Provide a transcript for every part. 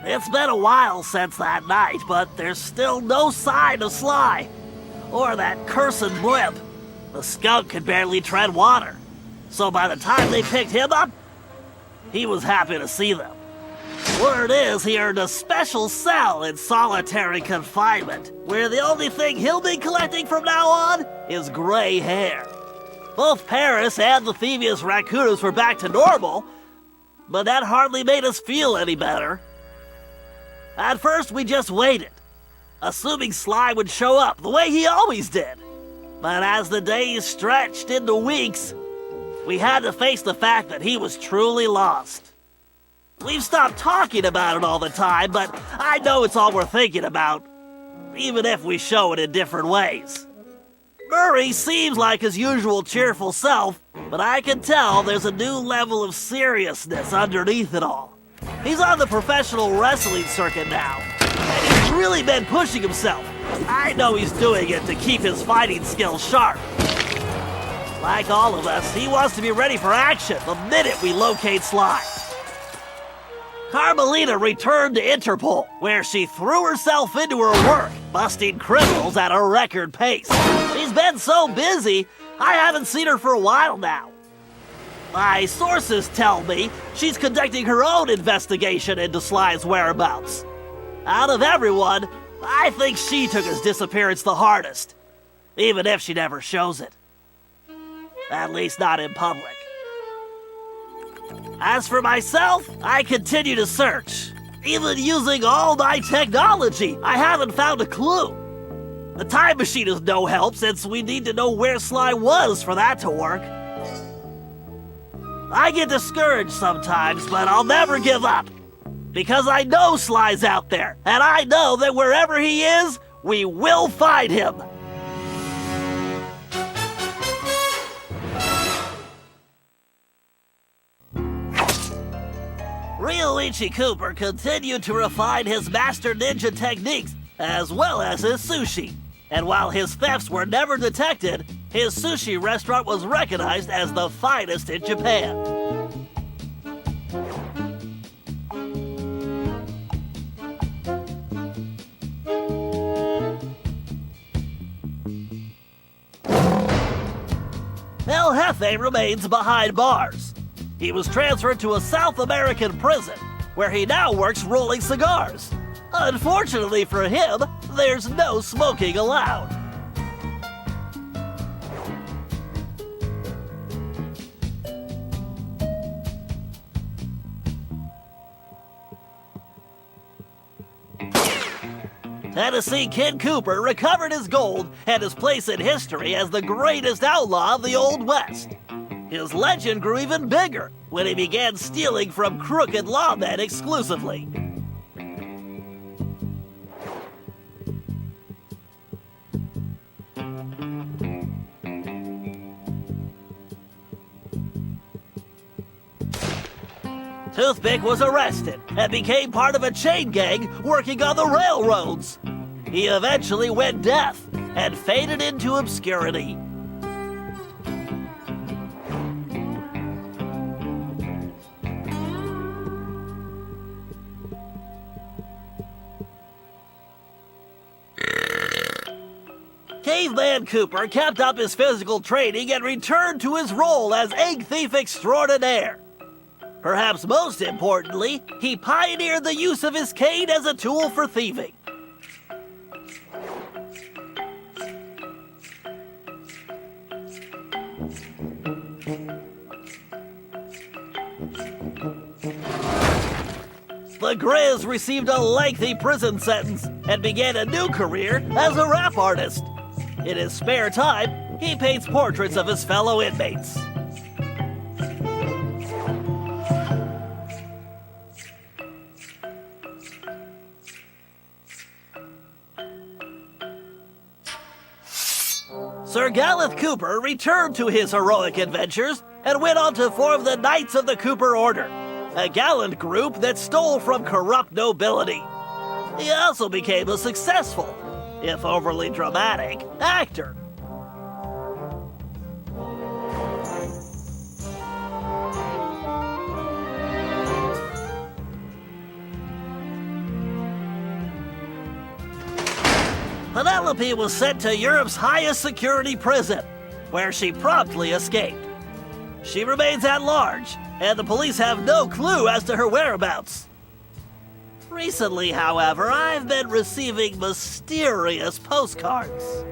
It's been a while since that night, but there's still no sign of Sly. Or that cursed blimp. The skunk could barely tread water. So by the time they picked him up, he was happy to see them. Word is he earned a special cell in solitary confinement, where the only thing he'll be collecting from now on is gray hair. Both Paris and the Thieves raccoons were back to normal, but that hardly made us feel any better. At first, we just waited, assuming Sly would show up the way he always did. But as the days stretched into weeks, we had to face the fact that he was truly lost. We've stopped talking about it all the time, but I know it's all we're thinking about, even if we show it in different ways. Murray seems like his usual cheerful self, but I can tell there's a new level of seriousness underneath it all. He's on the professional wrestling circuit now, and he's really been pushing himself. I know he's doing it to keep his fighting skills sharp. Like all of us, he wants to be ready for action the minute we locate Sly. Carmelita returned to Interpol, where she threw herself into her work, busting criminals at a record pace. She's been so busy, I haven't seen her for a while now. My sources tell me she's conducting her own investigation into Sly's whereabouts. Out of everyone, I think she took his disappearance the hardest, even if she never shows it. At least not in public. As for myself, I continue to search. Even using all my technology, I haven't found a clue. The time machine is no help since we need to know where Sly was for that to work. I get discouraged sometimes, but I'll never give up. Because I know Sly's out there, and I know that wherever he is, we will find him. Ryoichi Cooper continued to refine his master ninja techniques as well as his sushi. And while his thefts were never detected, his sushi restaurant was recognized as the finest in Japan. El Jefe remains behind bars. He was transferred to a South American prison, where he now works rolling cigars. Unfortunately for him, there's no smoking allowed. Tennessee Kid Cooper recovered his gold and his place in history as the greatest outlaw of the Old West. His legend grew even bigger when he began stealing from crooked lawmen exclusively. Toothpick was arrested and became part of a chain gang working on the railroads. He eventually went deaf and faded into obscurity. Caveman Cooper kept up his physical training and returned to his role as egg thief extraordinaire. Perhaps most importantly, he pioneered the use of his cane as a tool for thieving. The Grizz received a lengthy prison sentence and began a new career as a rap artist. In his spare time, he paints portraits of his fellow inmates. Sir Gallup Cooper returned to his heroic adventures and went on to form the Knights of the Cooper Order, a gallant group that stole from corrupt nobility. He also became a successful, if overly dramatic, actor. Penelope was sent to Europe's highest security prison, where she promptly escaped. She remains at large, and the police have no clue as to her whereabouts. Recently, however, I've been receiving mysterious postcards.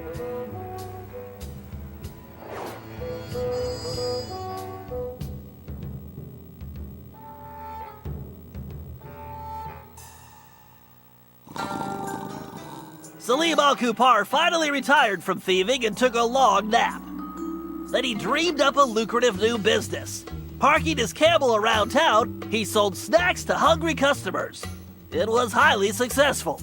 Salim Al-Kupar finally retired from thieving and took a long nap. Then he dreamed up a lucrative new business. Parking his camel around town, he sold snacks to hungry customers. It was highly successful.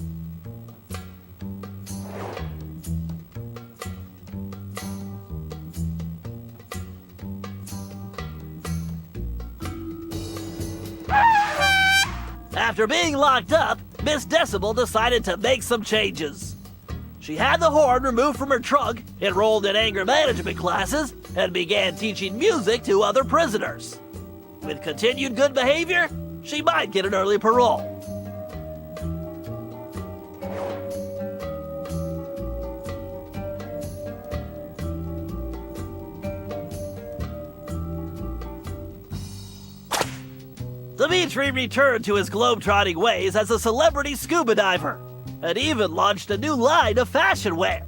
After being locked up, Miss Decibel decided to make some changes. She had the horn removed from her trunk, enrolled in anger management classes, and began teaching music to other prisoners. With continued good behavior, she might get an early parole. Dimitri returned to his globetrotting ways as a celebrity scuba diver, and even launched a new line of fashion wear.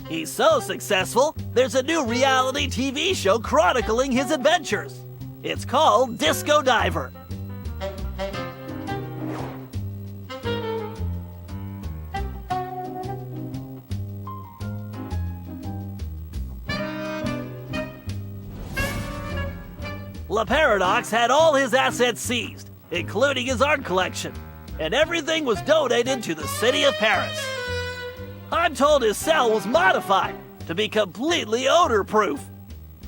He's so successful, there's a new reality TV show chronicling his adventures. It's called Disco Diver. La Paradox had all his assets seized, including his art collection, and everything was donated to the city of Paris. I'm told his cell was modified to be completely odor-proof.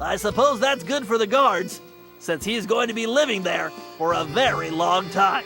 I suppose that's good for the guards, since he's going to be living there for a very long time.